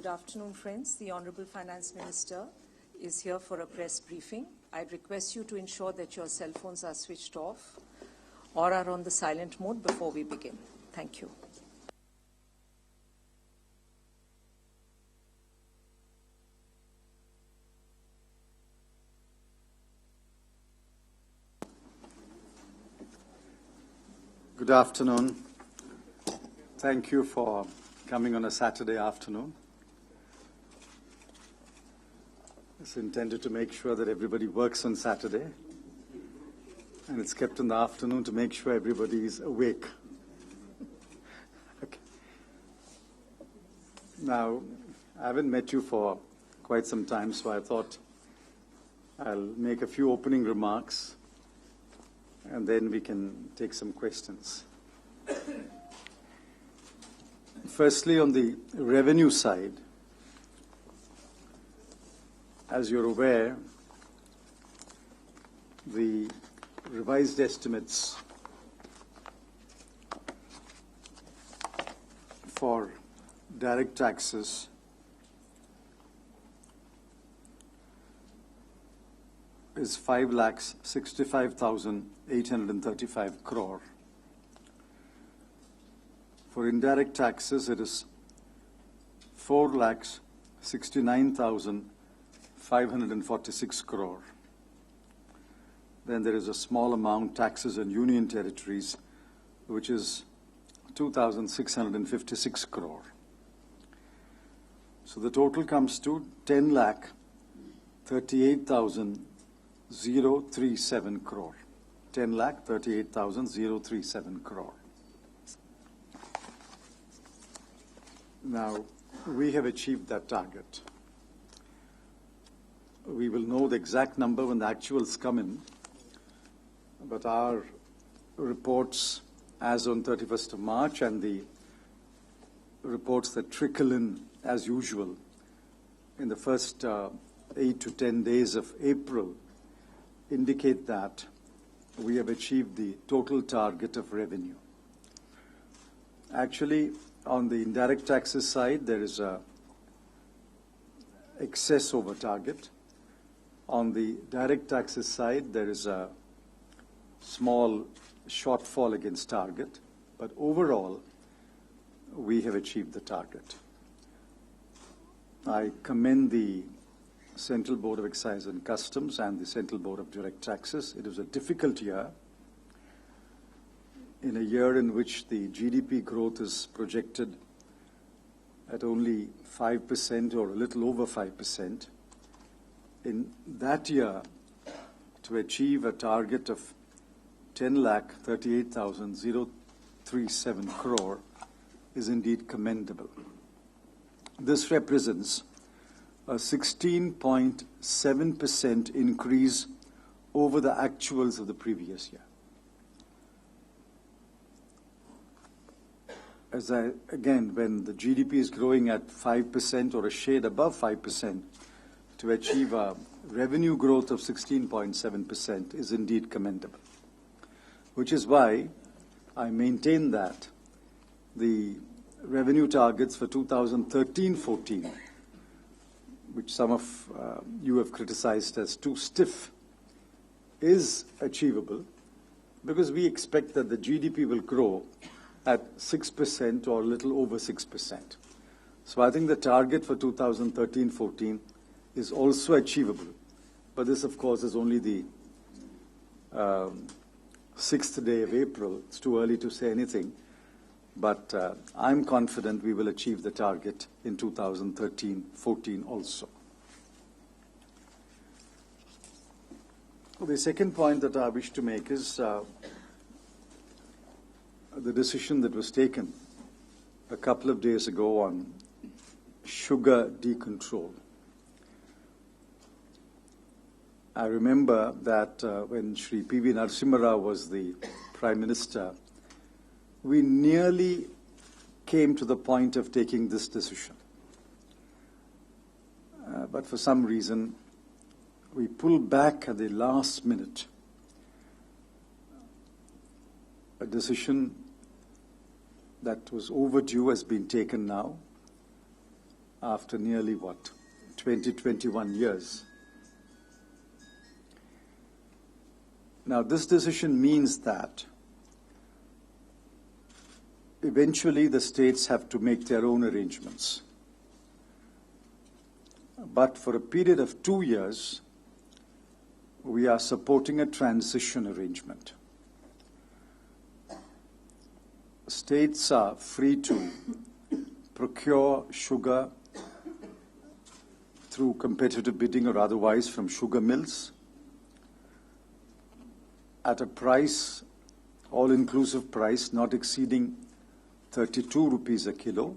Good afternoon, friends. The Honorable Finance Minister is here for a press briefing. I'd request you to ensure that your cell phones are switched off or are on the silent mode before we begin. Thank you. Good afternoon. Thank you for coming on a Saturday afternoon. It's intended to make sure that everybody works on Saturday, and it's kept in the afternoon to make sure everybody is awake. Okay. Now, I haven't met you for quite some time, so I thought I'll make a few opening remarks, and then we can take some questions. Firstly, on the revenue side, as you're aware, the revised estimates for direct taxes is 5,65,835 crore. For indirect taxes, it is 4,69,546 crore. Then there is a small amount, taxes on union territories, which is 2,656 crore. So the total comes to 10,38,037 crore. 10,38,037 crore. Now, we have achieved that target. We will know the exact number when the actuals come in, but our reports as on 31st of March and the reports that trickle in as usual in the first 8 to 10 days of April indicate that we have achieved the total target of revenue. Actually, on the indirect taxes side, there is a excess over target. On the direct taxes side, there is a small shortfall against target. But overall, we have achieved the target. I commend the Central Board of Excise and Customs and the Central Board of Direct Taxes. It was a difficult year. In a year in which the GDP growth is projected at only 5% or a little over 5%, in that year, to achieve a target of 10,38,037 crore is indeed commendable. This represents a 16.7% increase over the actuals of the previous year. Again, when the GDP is growing at 5% or a shade above 5%, to achieve a revenue growth of 16.7% is indeed commendable. Which is why I maintain that the revenue targets for 2013-14, which some of you have criticized as too stiff, is achievable because we expect that the GDP will grow at 6% or a little over 6%. So I think the target for 2013-14 is also achievable. But this, of course, is only the 6th day of April. It's too early to say anything. But I'm confident we will achieve the target in 2013-14 also. The second point that I wish to make is the decision that was taken a couple of days ago on sugar decontrol. I remember that when Shri P.V. Narasimha Rao was the Prime Minister, we nearly came to the point of taking this decision. But for some reason, we pulled back at the last minute. A decision that was overdue has been taken now. after nearly, 21 years. Now, this decision means that eventually the states have to make their own arrangements. But for a period of 2 years, we are supporting a transition arrangement. States are free to procure sugar through competitive bidding or otherwise from sugar mills at a price, all-inclusive price, not exceeding 32 rupees a kilo.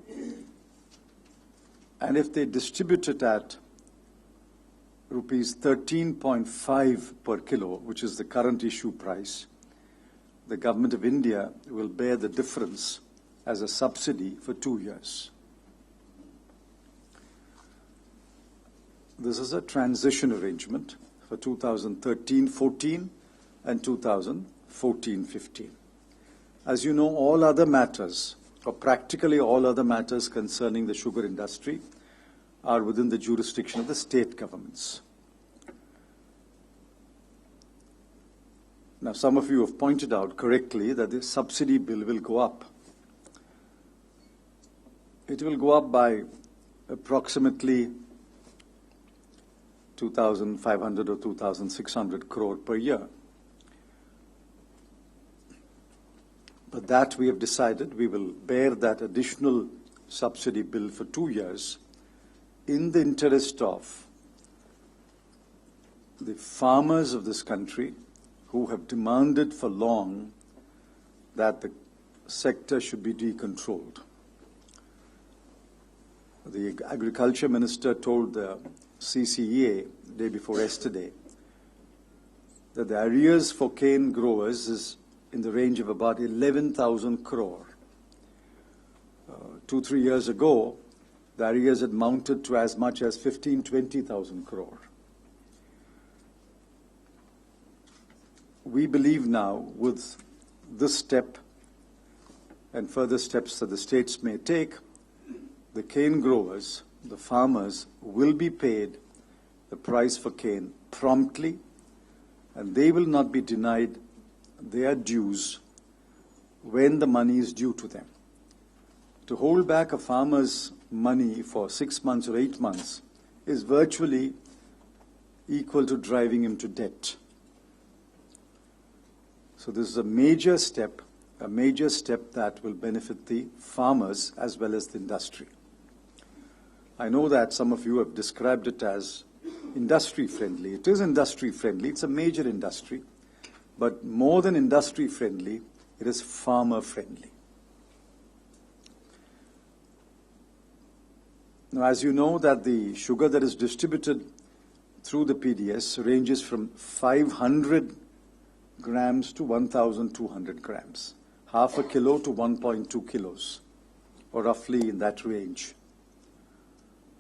And if they distribute it at rupees 13.5 per kilo, which is the current issue price, the Government of India will bear the difference as a subsidy for 2 years. This is a transition arrangement for 2013-14 and 2014-15. As you know, all other matters, or practically all other matters concerning the sugar industry, are within the jurisdiction of the state governments. Now, some of you have pointed out correctly that the subsidy bill will go up. It will go up by approximately 2,500 or 2,600 crore per year. But that we have decided we will bear that additional subsidy bill for 2 years in the interest of the farmers of this country who have demanded for long that the sector should be decontrolled. The Agriculture Minister told the CCEA day before yesterday that the arrears for cane growers is in the range of about 11,000 crore. 2-3 years ago, the arrears had mounted to as much as 15,000-20,000 crore. We believe now, with this step and further steps that the states may take, the cane growers, the farmers, will be paid the price for cane promptly, and they will not be denied their dues when the money is due to them. To hold back a farmer's money for 6 months or 8 months is virtually equal to driving him to debt. So this is a major step that will benefit the farmers as well as the industry. I know that some of you have described it as industry friendly. It is industry friendly. It's a major industry. But more than industry friendly, it is farmer friendly. Now, as you know, that the sugar that is distributed through the PDS ranges from 500 grams to 1,200 grams, half a kilo to 1.2 kilos, or roughly in that range.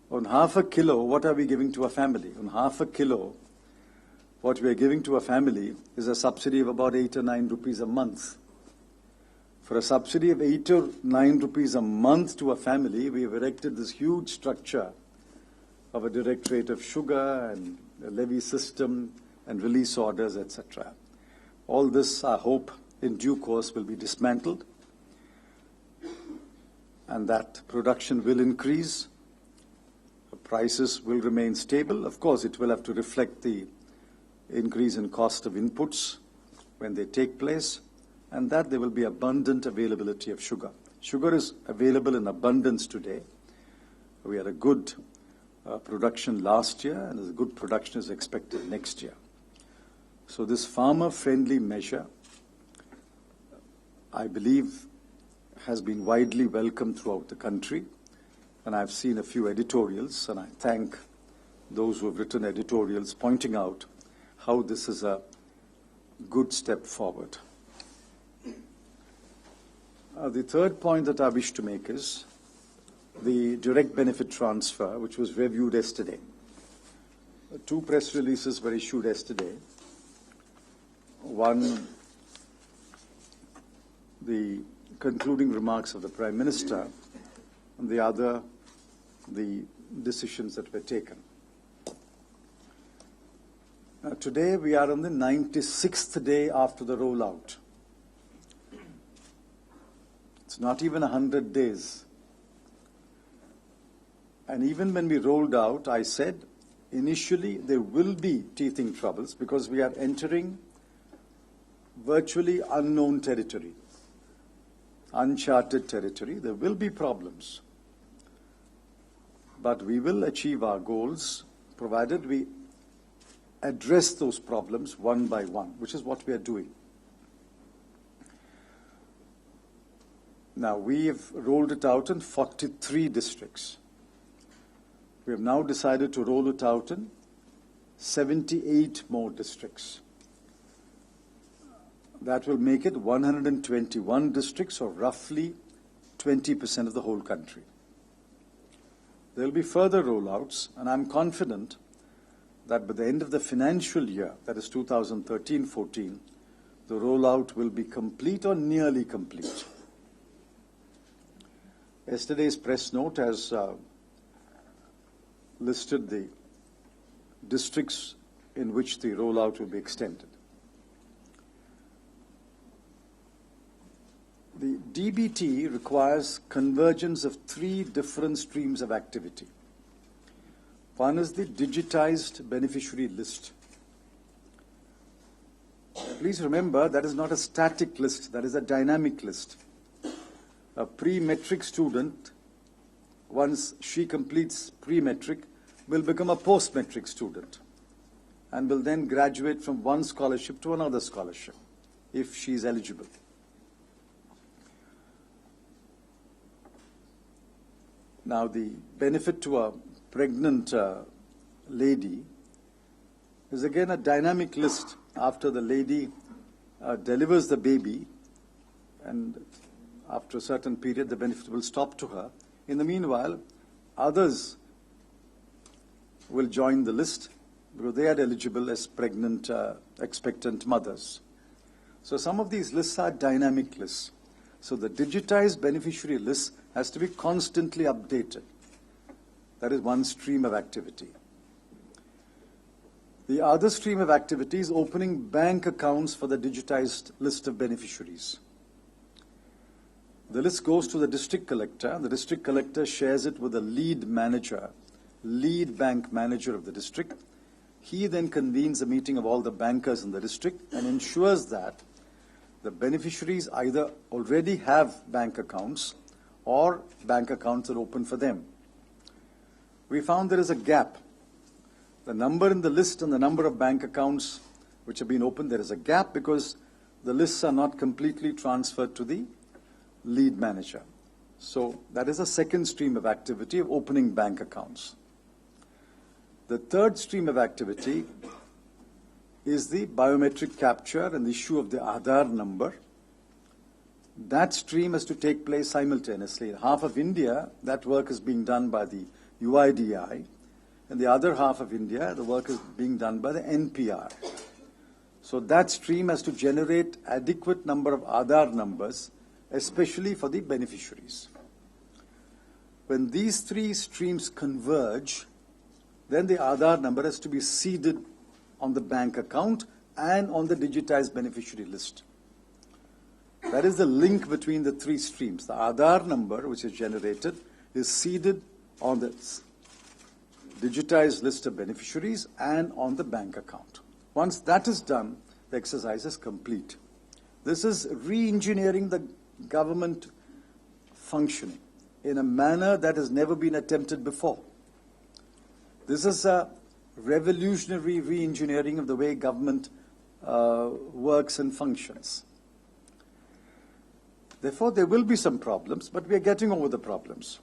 On half a kilo, what are we giving to a family? On half a kilo, what we are giving to a family is a subsidy of about 8 or 9 rupees a month. For a subsidy of 8 or 9 rupees a month to a family, we have erected this huge structure of a directorate of sugar and a levy system and release orders, etc. All this, I hope, in due course will be dismantled, and that production will increase. Prices will remain stable. Of course, it will have to reflect the increase in cost of inputs when they take place, and that there will be abundant availability of sugar. Sugar is available in abundance today. We had a good production last year, and a good production is expected next year. So this farmer-friendly measure, I believe, has been widely welcomed throughout the country. And I've seen a few editorials, and I thank those who have written editorials pointing out how this is a good step forward. The third point that I wish to make is the direct benefit transfer, which was reviewed yesterday. 2 press releases were issued yesterday. One, the concluding remarks of the Prime Minister, and the other, the decisions that were taken. Today we are on the 96th day after the rollout. It's not even 100 days. And even when we rolled out, I said, initially there will be teething troubles because we are entering virtually unknown territory, uncharted territory. There will be problems. But we will achieve our goals provided we address those problems one by one, which is what we are doing. Now, we have rolled it out in 43 districts. We have now decided to roll it out in 78 more districts. That will make it 121 districts, or roughly 20% of the whole country. There will be further rollouts, and I'm confident that by the end of the financial year, that is 2013-14, the rollout will be complete or nearly complete. Yesterday's press note has listed the districts in which the rollout will be extended. The DBT requires convergence of 3 different streams of activity. One is the digitized beneficiary list. Please remember, that is not a static list, that is a dynamic list. A pre-metric student, once she completes pre-metric, will become a post-metric student and will then graduate from one scholarship to another scholarship if she is eligible. Now, the benefit to a pregnant lady is again a dynamic list. After the lady delivers the baby, and after a certain period, the benefit will stop to her. In the meanwhile, others will join the list because they are eligible as pregnant, expectant mothers. So some of these lists are dynamic lists. So the digitized beneficiary list has to be constantly updated. That is one stream of activity. The other stream of activity is opening bank accounts for the digitized list of beneficiaries. The list goes to the district collector. The district collector shares it with the lead manager, lead bank manager of the district. He then convenes a meeting of all the bankers in the district and ensures that the beneficiaries either already have bank accounts or bank accounts are open for them. We found there is a gap. The number in the list and the number of bank accounts which have been opened, there is a gap because the lists are not completely transferred to the lead manager. So that is a second stream of activity of opening bank accounts. The third stream of activity is the biometric capture and the issue of the Aadhaar number. That stream has to take place simultaneously. In half of India, that work is being done by the UIDI, and the other half of India, the work is being done by the NPR. So that stream has to generate adequate number of Aadhaar numbers, especially for the beneficiaries. When these 3 streams converge, then the Aadhaar number has to be seeded on the bank account and on the digitized beneficiary list. That is the link between the 3 streams. The Aadhaar number, which is generated, is seeded on the digitized list of beneficiaries and on the bank account. Once that is done, the exercise is complete. This is re-engineering the government functioning in a manner that has never been attempted before. This is a revolutionary re-engineering of the way government works and functions. Therefore, there will be some problems, but we are getting over the problems.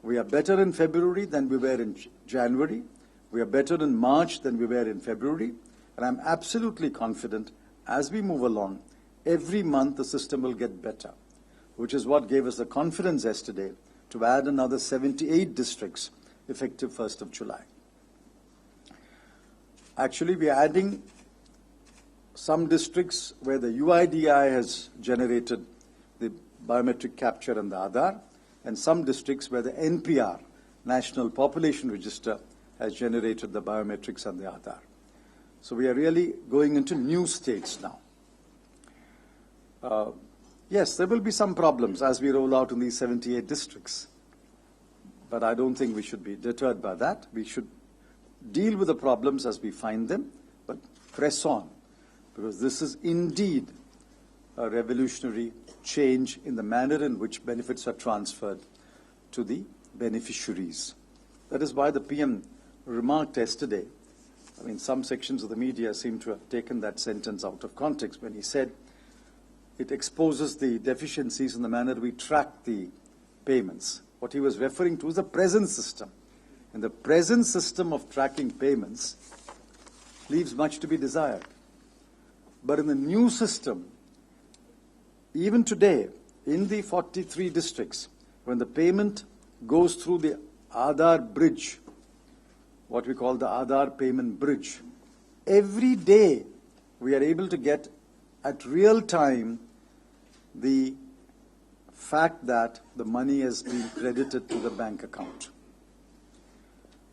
We are better in February than we were in January. We are better in March than we were in February. And I'm absolutely confident as we move along, every month the system will get better, which is what gave us the confidence yesterday to add another 78 districts effective 1st of July. Actually, we are adding some districts where the UIDI has generated the biometric capture and the Aadhaar, and some districts where the NPR, National Population Register has generated the biometrics and the Aadhaar. So we are really going into new states now. Yes, there will be some problems as we roll out in these 78 districts. But I don't think we should be deterred by that. We should deal with the problems as we find them, but press on, because this is indeed a revolutionary change in the manner in which benefits are transferred to the beneficiaries. That is why the PM remarked yesterday, I mean, some sections of the media seem to have taken that sentence out of context when he said it exposes the deficiencies in the manner we track the payments. What he was referring to is the present system. And the present system of tracking payments leaves much to be desired. But in the new system, even today, in the 43 districts, when the payment goes through the Aadhaar bridge, what we call the Aadhaar payment bridge, every day we are able to get at real time the fact that the money has been credited to the bank account.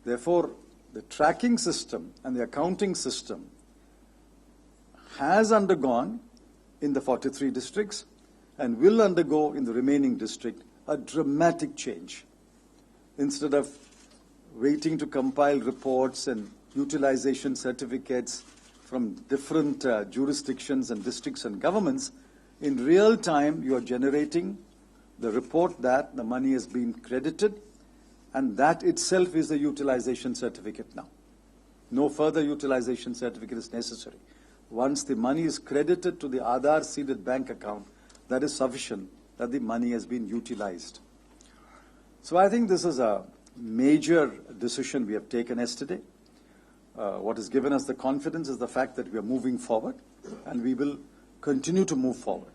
Therefore, the tracking system and the accounting system has undergone in the 43 districts and will undergo in the remaining district a dramatic change. Instead of waiting to compile reports and utilization certificates from different jurisdictions and districts and governments, in real time you are generating the report that the money has been credited, and that itself is a utilization certificate now. No further utilization certificate is necessary. Once the money is credited to the Aadhaar seeded bank account, that is sufficient that the money has been utilized. So I think this is a major decision we have taken yesterday. What has given us the confidence is the fact that we are moving forward, and we will continue to move forward.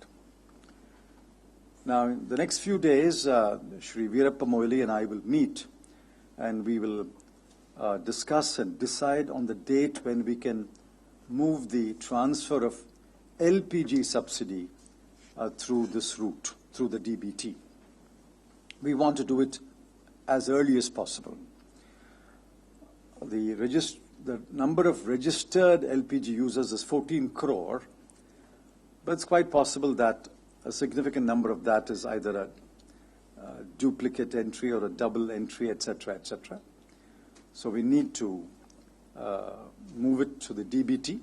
Now, in the next few days, Shri Veerappa Moily and I will meet, and we will discuss and decide on the date when we can move the transfer of LPG subsidy through this route, through the DBT. We want to do it as early as possible. The number of registered LPG users is 14 crore, but it's quite possible that a significant number of that is either a duplicate entry or a double entry, etc., etc. So we need to move it to the DBT.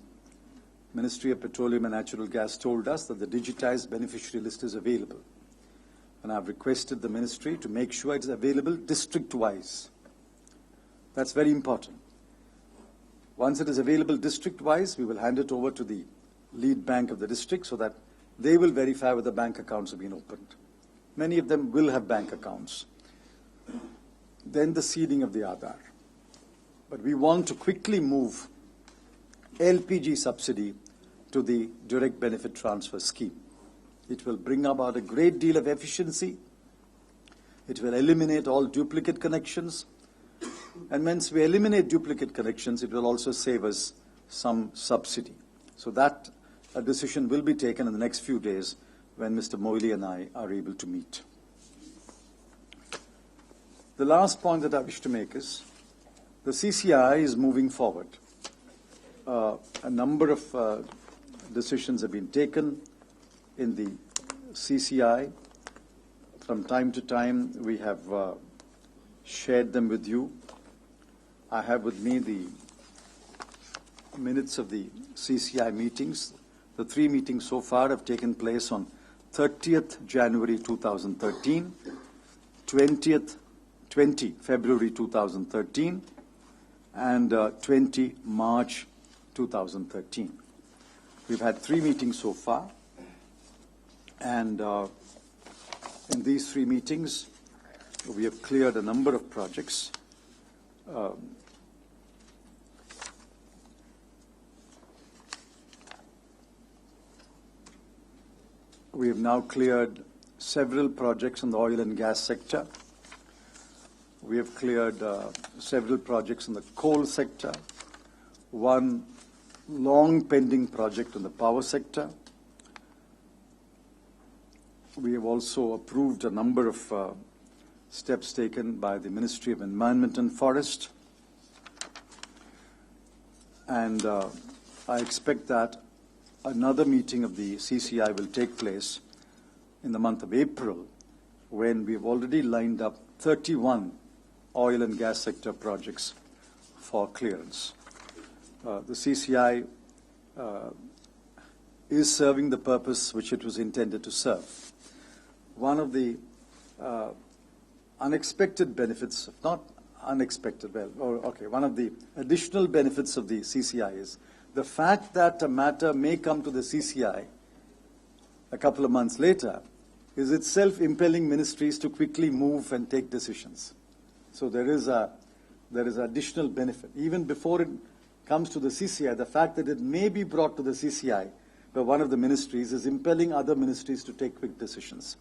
Ministry of Petroleum and Natural Gas told us that the digitized beneficiary list is available. And I've requested the ministry to make sure it's available district-wise. That's very important. Once it is available district-wise, we will hand it over to the lead bank of the district so that they will verify whether bank accounts have been opened. Many of them will have bank accounts. Then the seeding of the Aadhaar. But we want to quickly move LPG subsidy to the direct benefit transfer scheme. It will bring about a great deal of efficiency. It will eliminate all duplicate connections. And once we eliminate duplicate connections, it will also save us some subsidy. So that a decision will be taken in the next few days when Mr. Moily and I are able to meet. The last point that I wish to make is the CCI is moving forward. A number of decisions have been taken in the CCI. From time to time, we have shared them with you. I have with me the minutes of the CCI meetings. The 3 meetings so far have taken place on 30th January 2013, 20 February 2013, and 20 March 2013. We've had 3 meetings so far, and in these 3 meetings, we have cleared a number of projects. We have now cleared several projects in the oil and gas sector. We have cleared several projects in the coal sector, one long pending project in the power sector. We have also approved a number of steps taken by the Ministry of Environment and Forest. And I expect that another meeting of the CCI will take place in the month of April, when we have already lined up 31 oil and gas sector projects for clearance. The CCI is serving the purpose which it was intended to serve. One of the unexpected benefits, not unexpected, one of the additional benefits of the CCI is the fact that a matter may come to the CCI a couple of months later is itself impelling ministries to quickly move and take decisions. So there is additional benefit. Even before it comes to the CCI, the fact that it may be brought to the CCI by one of the ministries is impelling other ministries to take quick decisions.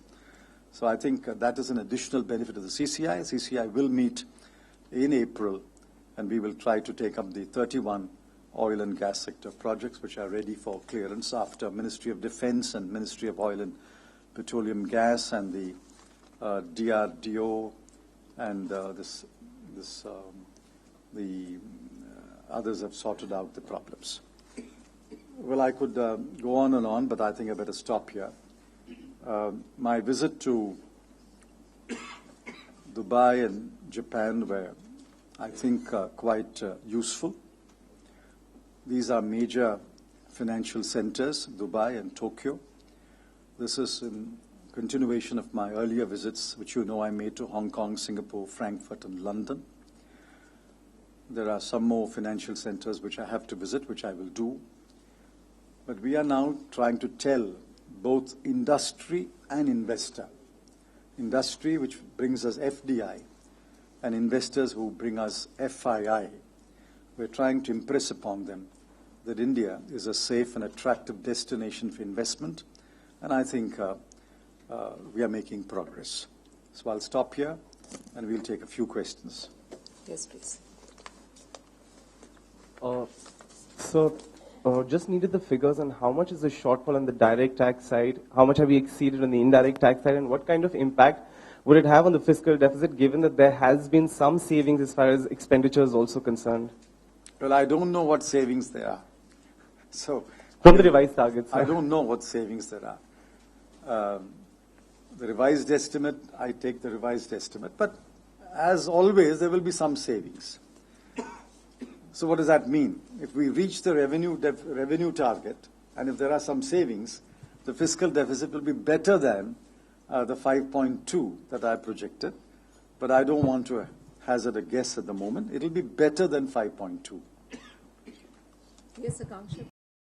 So I think that is an additional benefit of the CCI. CCI will meet in April, and we will try to take up the 31 oil and gas sector projects which are ready for clearance after Ministry of Defense and Ministry of Oil and Petroleum Gas and the DRDO and the others have sorted out the problems. Well, I could go on and on, but I think I better stop here. My visit to Dubai and Japan were, I think, quite useful. These are major financial centers, Dubai and Tokyo. This is in continuation of my earlier visits, which you know I made to Hong Kong, Singapore, Frankfurt, and London. There are some more financial centers which I have to visit, which I will do. But we are now trying to tell both industry and investor. Industry, which brings us FDI, and investors who bring us FII. We're trying to impress upon them that India is a safe and attractive destination for investment, and I think we are making progress. So I'll stop here, and we'll take a few questions. Yes, please. Just needed the figures on how much is the shortfall on the direct tax side, how much have we exceeded on the indirect tax side, and what kind of impact would it have on the fiscal deficit, given that there has been some savings as far as expenditure is also concerned? Well, I don't know what savings there are. So from the revised targets, I don't know what savings there are. The revised estimate, I take the revised estimate, but as always, there will be some savings. So what does that mean? If we reach the revenue target, and if there are some savings, the fiscal deficit will be better than the 5.2 that I projected. But I don't want to hazard a guess at the moment. It will be better than 5.2. Yes, Akanksha.